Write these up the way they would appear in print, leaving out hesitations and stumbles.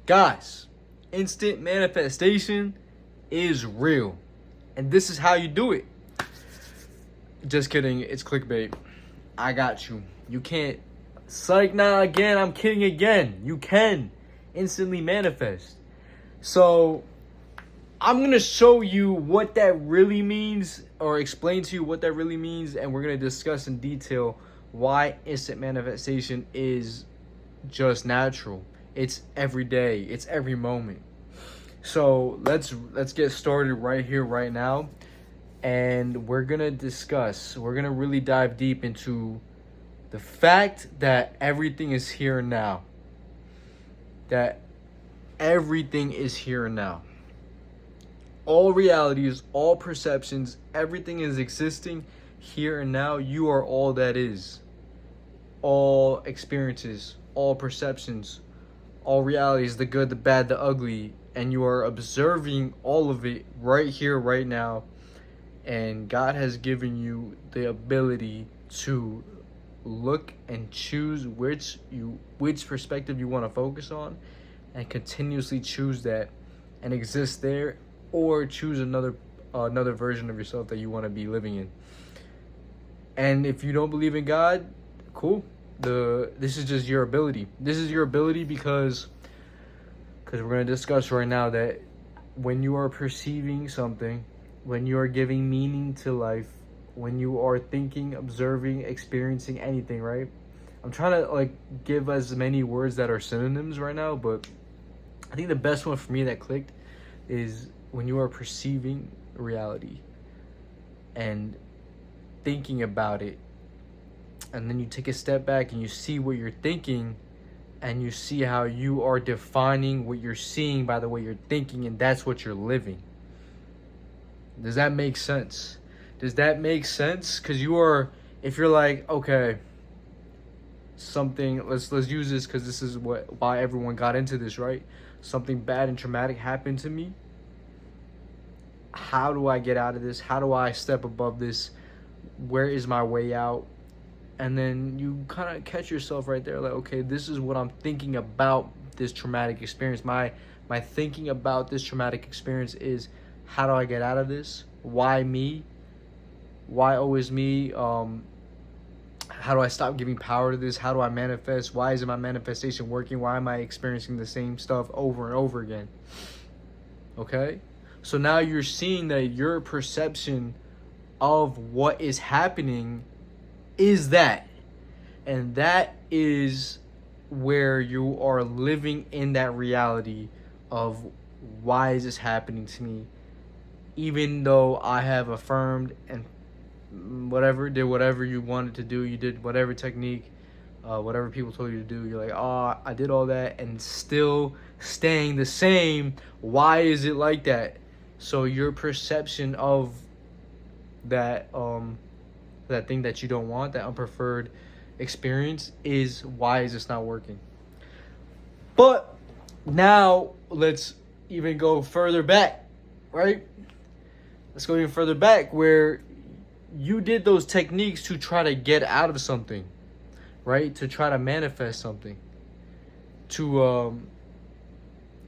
Guys, instant manifestation is real. And this is how you do it. Just kidding, it's clickbait. I got you. You can't. Psych, nah, again, I'm kidding again. You can instantly manifest. So, I'm going to show you what that really means, or explain to you what that really means, and we're going to discuss in detail why instant manifestation is just natural. It's every day. It's every moment. So let's get started right here, right now, and we're gonna discuss. We're gonna really dive deep into the fact that everything is here now. That everything is here now. All realities, all perceptions, everything is existing here and now. You are all that is. All experiences, all perceptions, all realities, the good, the bad, the ugly, and you are observing all of it right here, right now. And God has given you the ability to look and choose which perspective you want to focus on, and continuously choose that and exist there, or choose another version of yourself that you want to be living in. And if you don't believe in God, cool. This is just your ability. This is your ability because we're going to discuss right now that when you are perceiving something, when you are giving meaning to life, when you are thinking, observing, experiencing anything, right? I'm trying to give as many words that are synonyms right now, but I think the best one for me that clicked is when you are perceiving reality and thinking about it, and then you take a step back and you see what you're thinking, and you see how you are defining what you're seeing by the way you're thinking, and that's what you're living. Does that make sense? Does that make sense? Because if you're like, okay, something, let's use this because this is why everyone got into this, right? Something bad and traumatic happened to me. How do I get out of this? How do I step above this? Where is my way out? And then you kind of catch yourself right there, like, okay, this is what I'm thinking about this traumatic experience. My thinking about this traumatic experience is, how do I get out of this? Why me? Why always me? How do I stop giving power to this? How do I manifest? Why isn't my manifestation working? Why am I experiencing the same stuff over and over again? Okay? So now you're seeing that your perception of what is happening is that. And that is where you are living in that reality of, why is this happening to me? Even though I have affirmed and did whatever you wanted to do, you did whatever technique, whatever people told you to do, you're like, oh, I did all that, and still staying the same. Why is it like that? So your perception of that that thing that you don't want, that unpreferred experience, is, why is this not working? But now let's even go further back, right? Let's go even further back, where you did those techniques to try to get out of something, right? To try to manifest something. To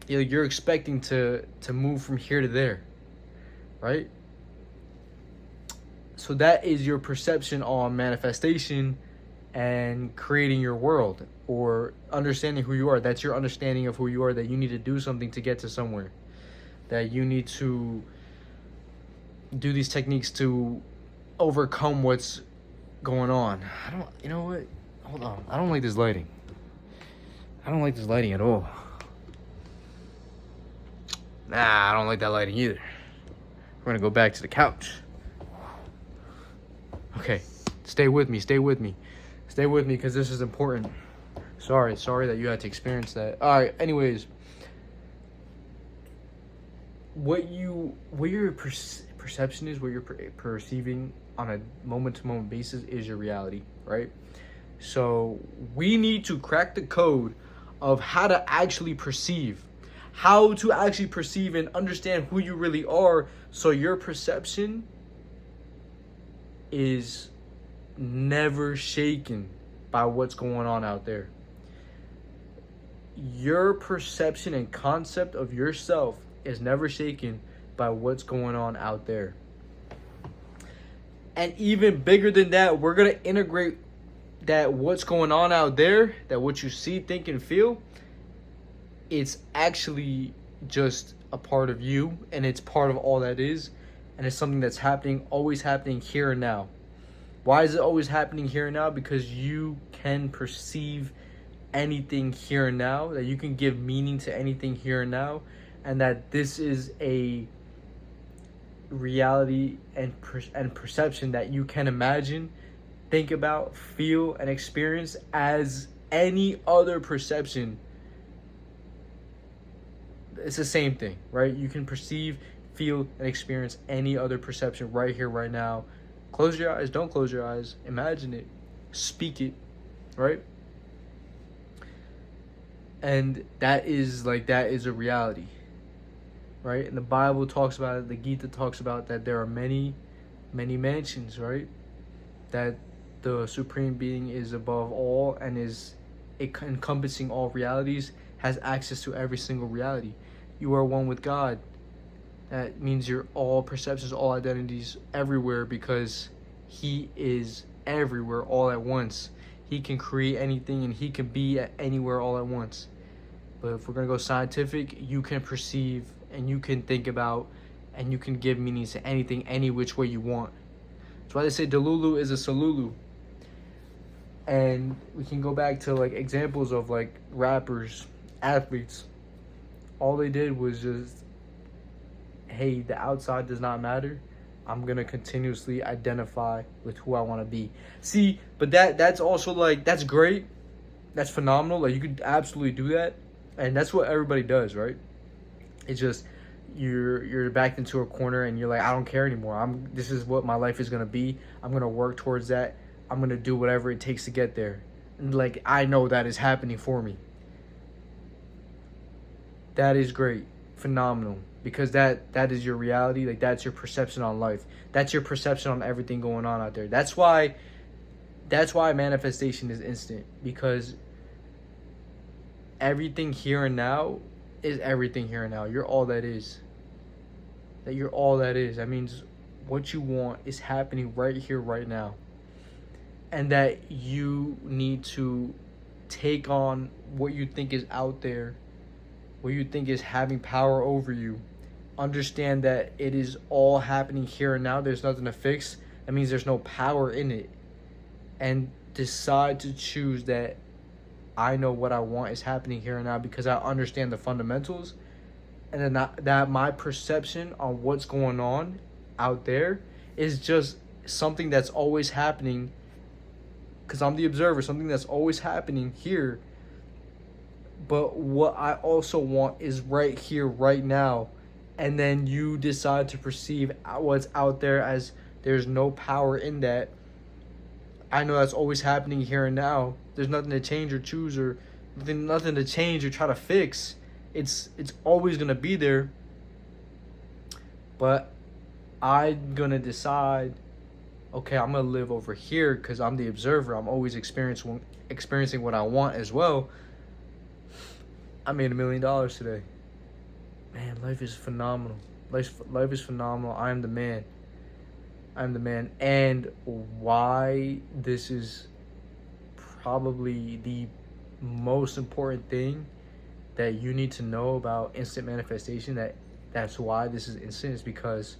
you're expecting to move from here to there, right? So that is your perception on manifestation and creating your world, or understanding who you are. That's your understanding of who you are, that you need to do something to get to somewhere, that you need to do these techniques to overcome what's going on. You know what? Hold on. I don't like this lighting. I don't like this lighting at all. Nah, I don't like that lighting either. We're gonna go back to the couch. Okay, stay with me, because this is important. Sorry that you had to experience that. All right, anyways, what your perception is, what you're perceiving on a moment-to-moment basis, is your reality, right? So we need to crack the code of how to actually perceive, and understand who you really are, so your perception is never shaken by what's going on out there. your perception and concept of yourself is never shaken by what's going on out there. And even bigger than that, we're going to integrate that what's going on out there, that what you see, think, and feel, it's actually just a part of you, and it's part of all that is, and it's something that's happening, always happening here and now. Why is it always happening here and now? Because you can perceive anything here and now, that you can give meaning to anything here and now, and that this is a reality and perception that you can imagine, think about, feel, and experience as any other perception. It's the same thing, right? You can perceive, feel, and experience any other perception right here, right now. Close your eyes, don't close your eyes. Imagine it, speak it, right? And that is a reality, right? And the Bible talks about it, the Gita talks about that there are many, many mansions, right? That the Supreme Being is above all and is encompassing all realities, has access to every single reality. You are one with God. That means you're all perceptions, all identities, everywhere, because He is everywhere all at once. He can create anything and He can be at anywhere all at once. But if we're going to go scientific, you can perceive and you can think about and you can give meanings to anything, any which way you want. That's why they say Delulu is a Salulu. And we can go back to like examples of like rappers, athletes. All they did was just, hey, the outside does not matter. I'm going to continuously identify with who I want to be. See, but that's also like, that's great. That's phenomenal. Like you could absolutely do that. And that's what everybody does, right? It's just you're backed into a corner and you're like, I don't care anymore. This is what my life is going to be. I'm going to work towards that. I'm going to do whatever it takes to get there. And like, I know that is happening for me. That is great. Phenomenal. Because that is your reality. Like that's your perception on life. That's your perception on everything going on out there. That's why manifestation is instant. Because everything here and now is everything here and now. You're all that is. That you're all that is. That means what you want is happening right here, right now. And that you need to take on what you think is out there, what you think is having power over you. Understand that it is all happening here and now. There's nothing to fix. That means there's no power in it. And decide to choose that I know what I want is happening here and now because I understand the fundamentals. And then that my perception on what's going on out there is just something that's always happening because I'm the observer, something that's always happening here. But what I also want is right here, right now. And then you decide to perceive what's out there as there's no power in that. I know that's always happening here and now. There's nothing to change or choose or nothing to change or try to fix. It's always going to be there. But I'm going to decide, okay, I'm going to live over here because I'm the observer. I'm always experiencing what I want as well. I made $1 million today. Man, life is phenomenal. Life is phenomenal. I am the man. I'm the man. And why this is probably the most important thing that you need to know about instant manifestation, that's why this is instant, is because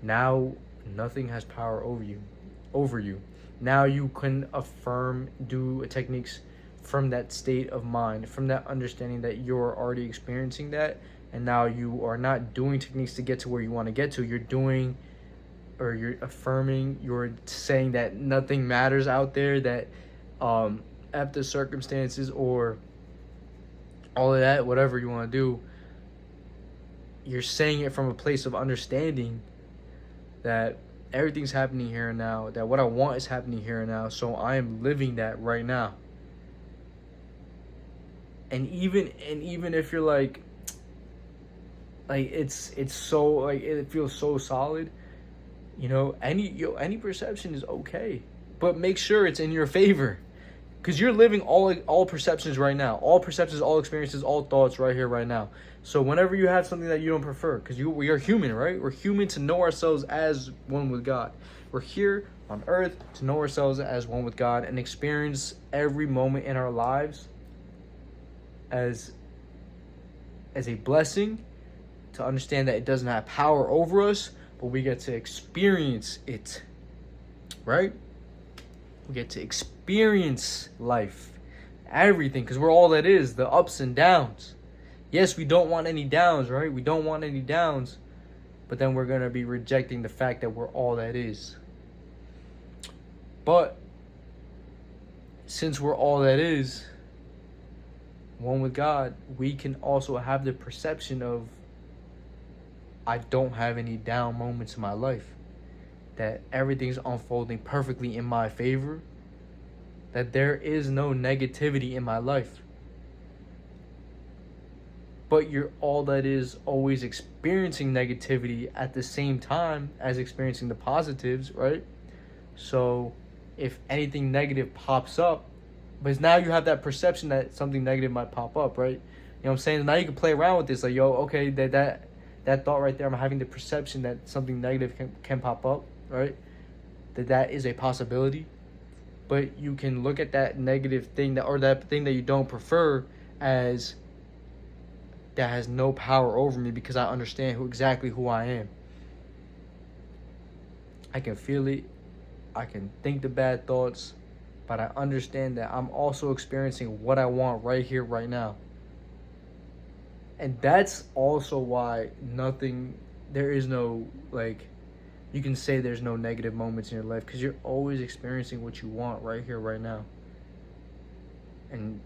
now nothing has power over you. Now you can affirm, do techniques from that state of mind, from that understanding that you're already experiencing that, and now you are not doing techniques to get to where you want to get to. You're doing, or you're affirming, you're saying that nothing matters out there, that after circumstances or all of that, whatever you want to do, you're saying it from a place of understanding that everything's happening here and now, that what I want is happening here and now, so I am living that right now. And even if you're like it's so, like, it feels so solid, you know, any perception is okay, but make sure it's in your favor. Because you're living all perceptions right now. All perceptions, all experiences, all thoughts right here, right now. So whenever you have something that you don't prefer, because we are human, right? We're human to know ourselves as one with God. We're here on earth to know ourselves as one with God and experience every moment in our lives as a blessing, to understand that it doesn't have power over us, but we get to experience it, right? We get to experience life, everything, because we're all that is, the ups and downs. Yes, we don't want any downs, right? We don't want any downs, but then we're going to be rejecting the fact that we're all that is. But since we're all that is, one with God, we can also have the perception of, I don't have any down moments in my life, that everything's unfolding perfectly in my favor, that there is no negativity in my life. But you're all that is always experiencing negativity at the same time as experiencing the positives, right? So if anything negative pops up, but now you have that perception that something negative might pop up, right? You know what I'm saying? Now you can play around with this, like, yo, okay, that thought right there, I'm having the perception that something negative can pop up, right? That is a possibility. But you can look at that negative thing, or that thing that you don't prefer, as that has no power over me, because I understand exactly who I am. I can feel it. I can think the bad thoughts, but I understand that I'm also experiencing what I want right here, right now. And that's also why there is no, like, you can say there's no negative moments in your life, because you're always experiencing what you want right here, right now. And,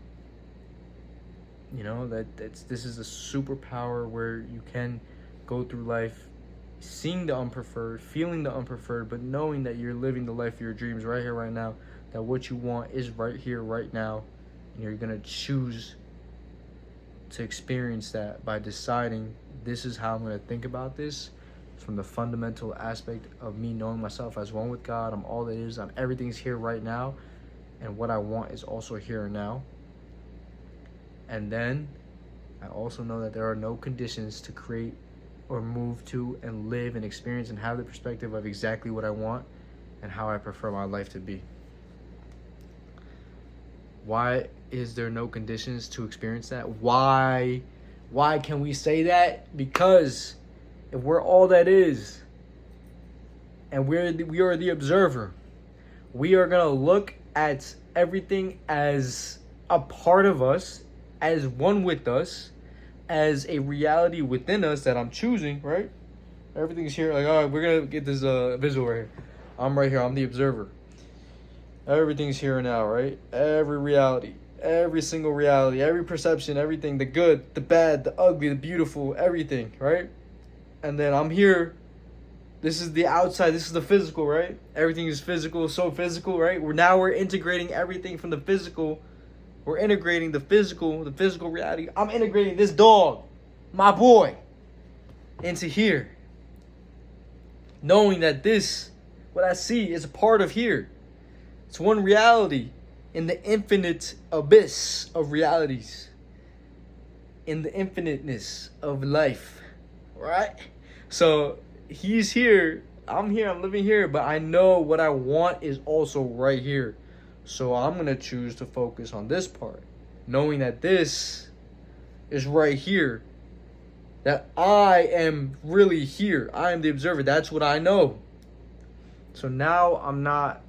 you know, this is a superpower where you can go through life seeing the unpreferred, feeling the unpreferred, but knowing that you're living the life of your dreams right here, right now, that what you want is right here, right now, and you're going to choose to experience that by deciding, this is how I'm going to think about this, from the fundamental aspect of me knowing myself as one with God. I'm all that is. Everything's here right now, and what I want is also here and now. And then I also know that there are no conditions to create or move to and live and experience and have the perspective of exactly what I want and how I prefer my life to be. Why is there no conditions to experience that? Why can we say that? Because if we're all that is, and we are the observer, we are going to look at everything as a part of us, as one with us, as a reality within us that I'm choosing, right? Everything's here. Like, all right, we're going to get this visual right here. I'm right here. I'm the observer. Everything's here now, right? Every reality, every single reality, every perception, everything, the good, the bad, the ugly, the beautiful, everything, right? And then I'm here. This is the outside. This is the physical, right? Everything is physical, so physical, right? We're integrating everything from the physical. We're integrating the physical reality. I'm integrating this dog, my boy, into here. Knowing that what I see is a part of here. It's one reality in the infinite abyss of realities. In the infiniteness of life. Right? So he's here. I'm here. I'm living here. But I know what I want is also right here. So I'm going to choose to focus on this part. Knowing that this is right here. That I am really here. I am the observer. That's what I know. So now I'm not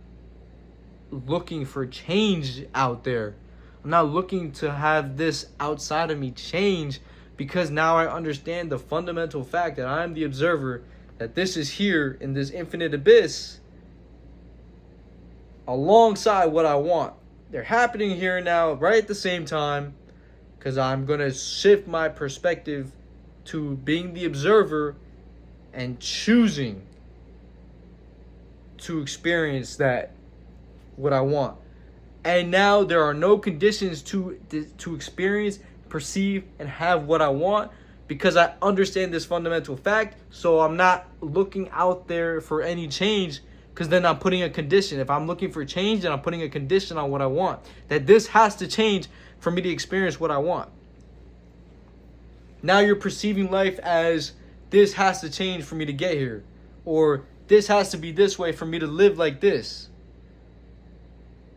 looking for change out there. I'm not looking to have this outside of me change, because now I understand the fundamental fact that I'm the observer, that this is here in this infinite abyss alongside what I want. They're happening here now, right at the same time, because I'm going to shift my perspective to being the observer and choosing to experience what I want. And now there are no conditions to experience, perceive, and have what I want, because I understand this fundamental fact. So I'm not looking out there for any change, Because then I'm putting a condition. If I'm looking for change, then I'm putting a condition on what I want. That this has to change for me to experience what I want. Now you're perceiving life as this has to change for me to get here. Or this has to be this way for me to live like this.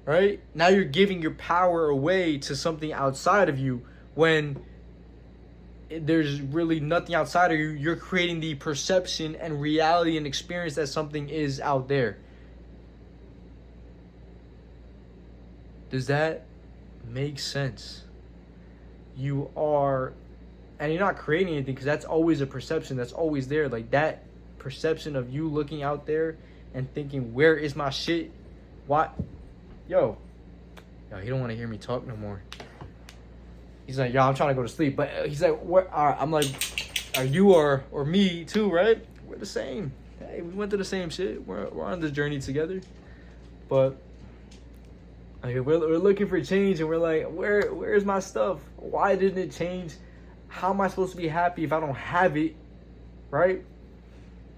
Right? Now you're giving your power away to something outside of you when there's really nothing outside of you. You're creating the perception and reality and experience that something is out there. Does that make sense? You are, and you're not creating anything, because that's always a perception that's always there. Like that perception of you looking out there and thinking, where is my shit? What? Yo, he don't want to hear me talk no more. He's like, yo, I'm trying to go to sleep. But he's like, what? I'm like, are you or me too, right? We're the same. Hey, we went through the same shit. We're on this journey together. But okay, we're looking for change, and we're like, where's my stuff? Why didn't it change? How am I supposed to be happy if I don't have it? Right?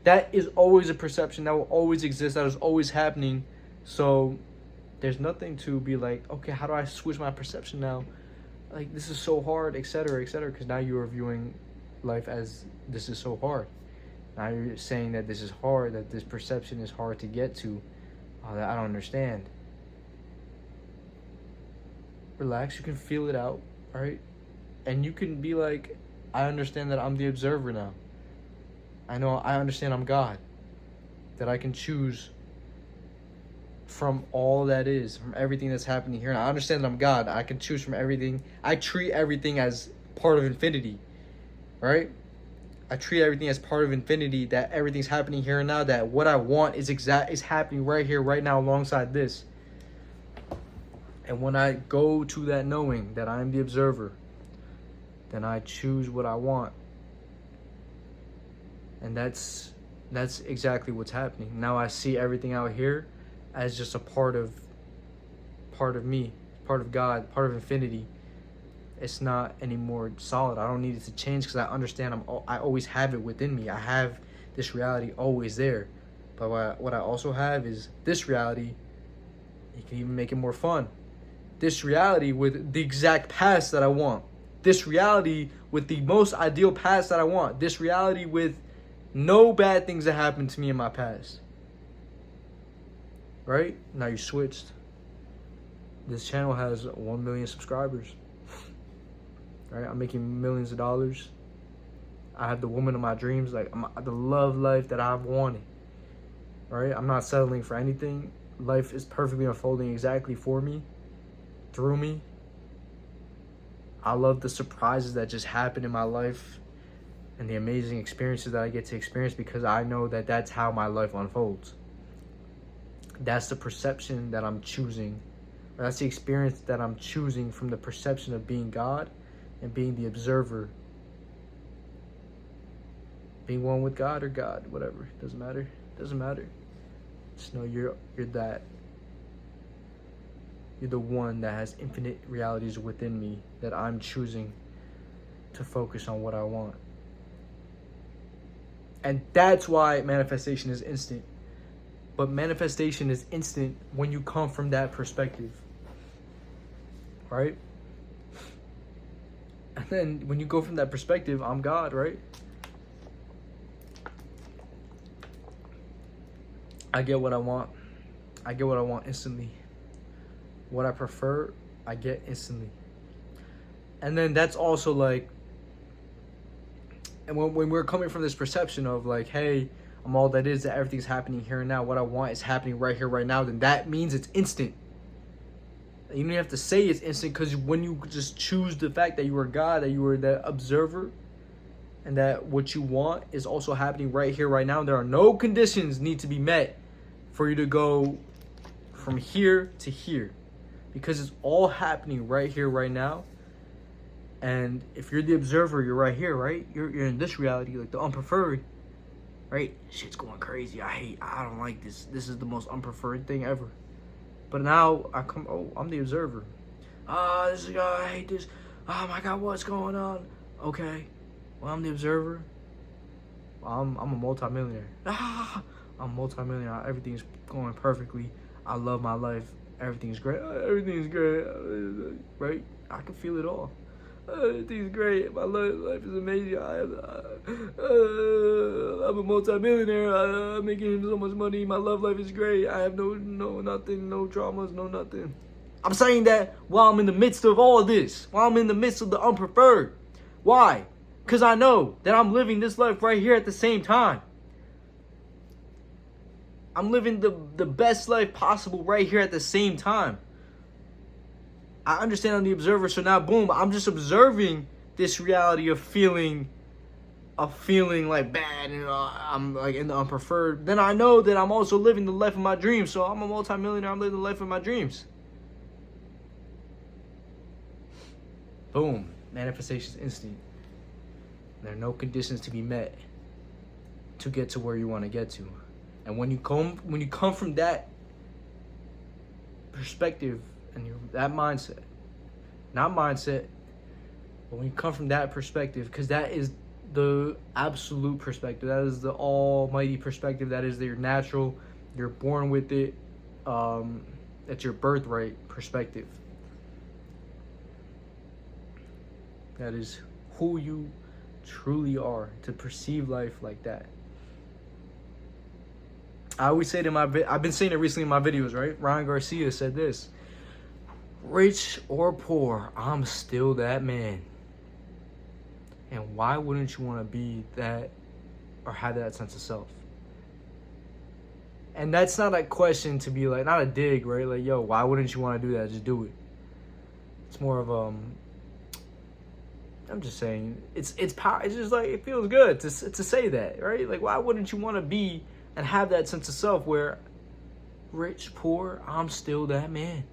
That is always a perception that will always exist. That is always happening. So there's nothing to be like, okay, how do I switch my perception now? Like, this is so hard, etc., etc. Because now you are viewing life as this is so hard. Now you're saying that this is hard, that this perception is hard to get to. I don't understand. Relax, you can feel it out, right? And you can be like, I understand that I'm the observer now. I understand I'm God. That I can choose from all that is, from everything that's happening here. And I understand that I'm God. I can choose from everything. I treat everything as part of infinity, right? I treat everything as part of infinity, that everything's happening here and now, that what I want is happening right here, right now, alongside this. And when I go to that knowing that I'm the observer, then I choose what I want. And that's exactly what's happening. Now I see everything out here as just a part of me, part of God, part of infinity. It's not anymore solid. I don't need it to change, because I understand I always have it within me. I have this reality always there. But what I also have is this reality. You can even make it more fun. This reality with the exact past that I want. This reality with the most ideal past that I want. This reality with no bad things that happened to me in my past. Right? Now you switched. This channel has 1 million subscribers. Right? I'm making millions of dollars. I have the woman of my dreams, like the love life that I've wanted. Right? I'm not settling for anything. Life is perfectly unfolding exactly for me, through me. I love the surprises that just happen in my life and the amazing experiences that I get to experience, because I know that that's how my life unfolds. That's the perception that I'm choosing. Or that's the experience that I'm choosing from the perception of being God and being the observer. Being one with God or God, whatever. Doesn't matter. Doesn't matter. Just know you're that. You're the one that has infinite realities within me, that I'm choosing to focus on what I want. And that's why manifestation is instant. But manifestation is instant when you come from that perspective. Right? And then when you go from that perspective, I'm God, right? I get what I want. I get what I want instantly. What I prefer, I get instantly. And then that's also like, and when we're coming from this perception of like, hey, I'm all that is, that everything's happening here and now, what I want is happening right here, right now, then that means it's instant. You don't even have to say it's instant, because when you just choose the fact that you are God, that you are the observer, and that what you want is also happening right here, right now, there are no conditions need to be met for you to go from here to here, because it's all happening right here, right now. And if you're the observer, you're right here, right? You're in this reality, like the unpreferred, right? Shit's going crazy. I don't like this. This is the most unpreferred thing ever. But now I'm the observer. I hate this. Oh my God, what's going on? Okay, well, I'm the observer. I'm a multimillionaire. I'm multi-millionaire. Everything's going perfectly. I love my life. Everything's great. Everything's great. Right? I can feel it all. Everything's great. My life is amazing. I'm a multi-millionaire. I'm making so much money. My love life is great. I have no nothing, no traumas, no nothing. I'm saying that while I'm in the midst of all of this, while I'm in the midst of the unpreferred. Why? Because I know that I'm living this life right here at the same time. I'm living the best life possible right here at the same time. I understand I'm the observer, so now boom, I'm just observing this reality of feeling like bad, and I'm like in the unpreferred. Then I know that I'm also living the life of my dreams. So I'm a multi-millionaire. I'm living the life of my dreams. Boom, manifestation is instant. There are no conditions to be met to get to where you want to get to. And when you come from that perspective and that mindset, not mindset, but when you come from that perspective, because that is the absolute perspective, that is the almighty perspective, that is your natural, you're born with it, that's your birthright perspective. That is who you truly are, to perceive life like that. I always say I've been saying it recently in my videos, right? Ryan Garcia said this: rich or poor, I'm still that man. And why wouldn't you want to be that or have that sense of self? And that's not a question to be like, not a dig, right? Like, yo, why wouldn't you want to do that? Just do it. It's more of I'm just saying, it's power. It's just like, it feels good to say that, right? Like, why wouldn't you want to be and have that sense of self where rich, poor, I'm still that man.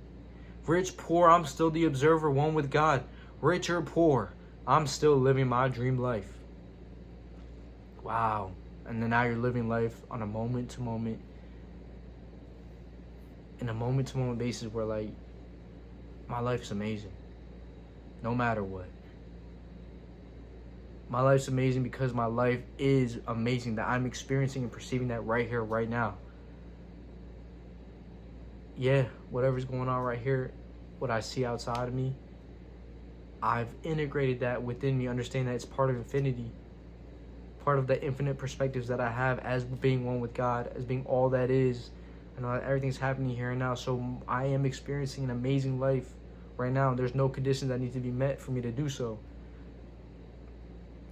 Rich, poor, I'm still the observer, one with God. Rich or poor, I'm still living my dream life. Wow. And then now you're living life on a moment-to-moment, in a moment-to-moment basis where, like, my life's amazing. No matter what. My life's amazing because my life is amazing, that I'm experiencing and perceiving that right here, right now. Yeah, whatever's going on right here, what I see outside of me, I've integrated that within me, understanding that it's part of infinity, part of the infinite perspectives that I have as being one with God, as being all that is, and everything's happening here and now. So I am experiencing an amazing life right now. There's no conditions that need to be met for me to do so.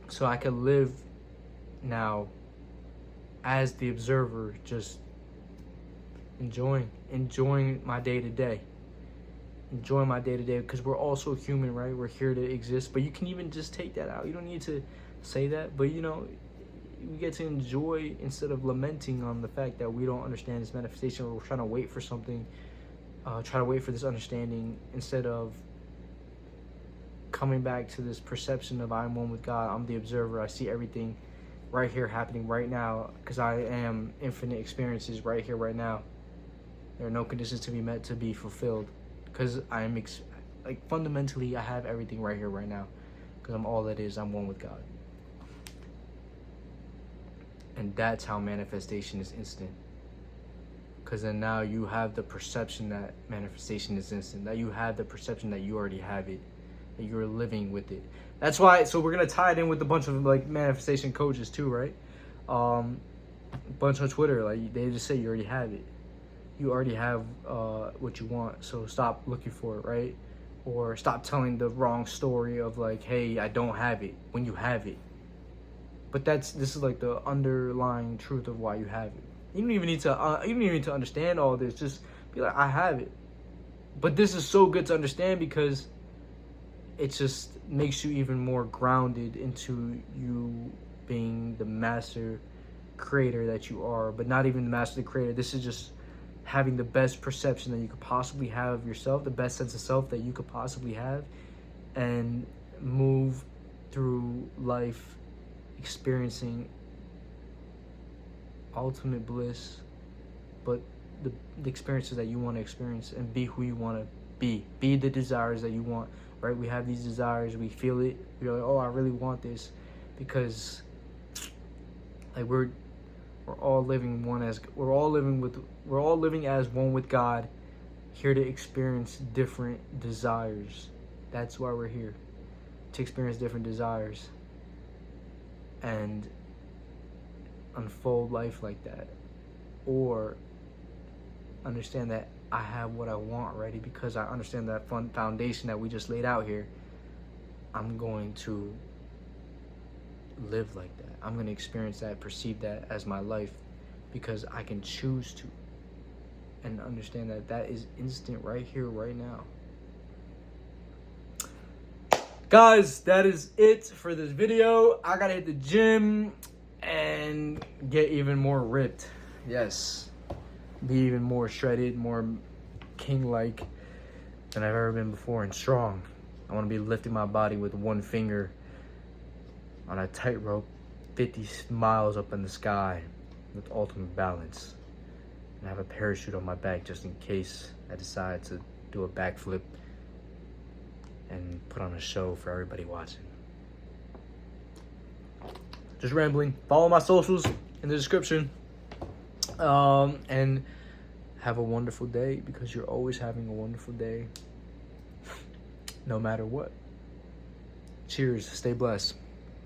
So I can live now as the observer, just enjoying my day-to-day. Enjoying my day-to-day, because we're also human, right? We're here to exist. But you can even just take that out. You don't need to say that. But, you know, we get to enjoy instead of lamenting on the fact that we don't understand this manifestation, or we're trying to wait for something, try to wait for this understanding, instead of coming back to this perception of I'm one with God, I'm the observer, I see everything right here happening right now, because I am infinite experiences right here, right now. There are no conditions to be met to be fulfilled, because I am, like, fundamentally, I have everything right here, right now, because I'm all that is, I'm one with God. And that's how manifestation is instant. Because then now you have the perception that manifestation is instant, that you have the perception that you already have it, that you're living with it. That's why, so we're going to tie it in with a bunch of, like, manifestation coaches too, right? A bunch on Twitter, like, they just say you already have it. You already have what you want, so stop looking for it, right? Or stop telling the wrong story of, like, hey, I don't have it, when you have it. But this is like the underlying truth of why you have it. You don't even need to understand all this. Just be like, I have it. But this is so good to understand, because it just makes you even more grounded into you being the master creator that you are. But not even the master creator. This is just having the best perception that you could possibly have of yourself, the best sense of self that you could possibly have, and move through life experiencing ultimate bliss, but the experiences that you want to experience, and be who you want to be the desires that you want, right? We have these desires, we feel it, we're like, oh, I really want this, because, like, we're We're all living as one with God, here to experience different desires. That's why we're here, to experience different desires and unfold life like that, or understand that I have what I want already because I understand that foundation that we just laid out here. I'm going to live like that. I'm going to experience that, perceive that as my life, because I can choose to, and understand that that is instant right here, right now. Guys, that is it for this video. I gotta hit the gym and get even more ripped. Yes, be even more shredded, more king-like than I've ever been before, and strong. I want to be lifting my body with one finger on a tightrope 50 miles up in the sky with ultimate balance. And I have a parachute on my back just in case I decide to do a backflip and put on a show for everybody watching. Just rambling. Follow my socials in the description. And have a wonderful day, because you're always having a wonderful day, no matter what. Cheers. Stay blessed.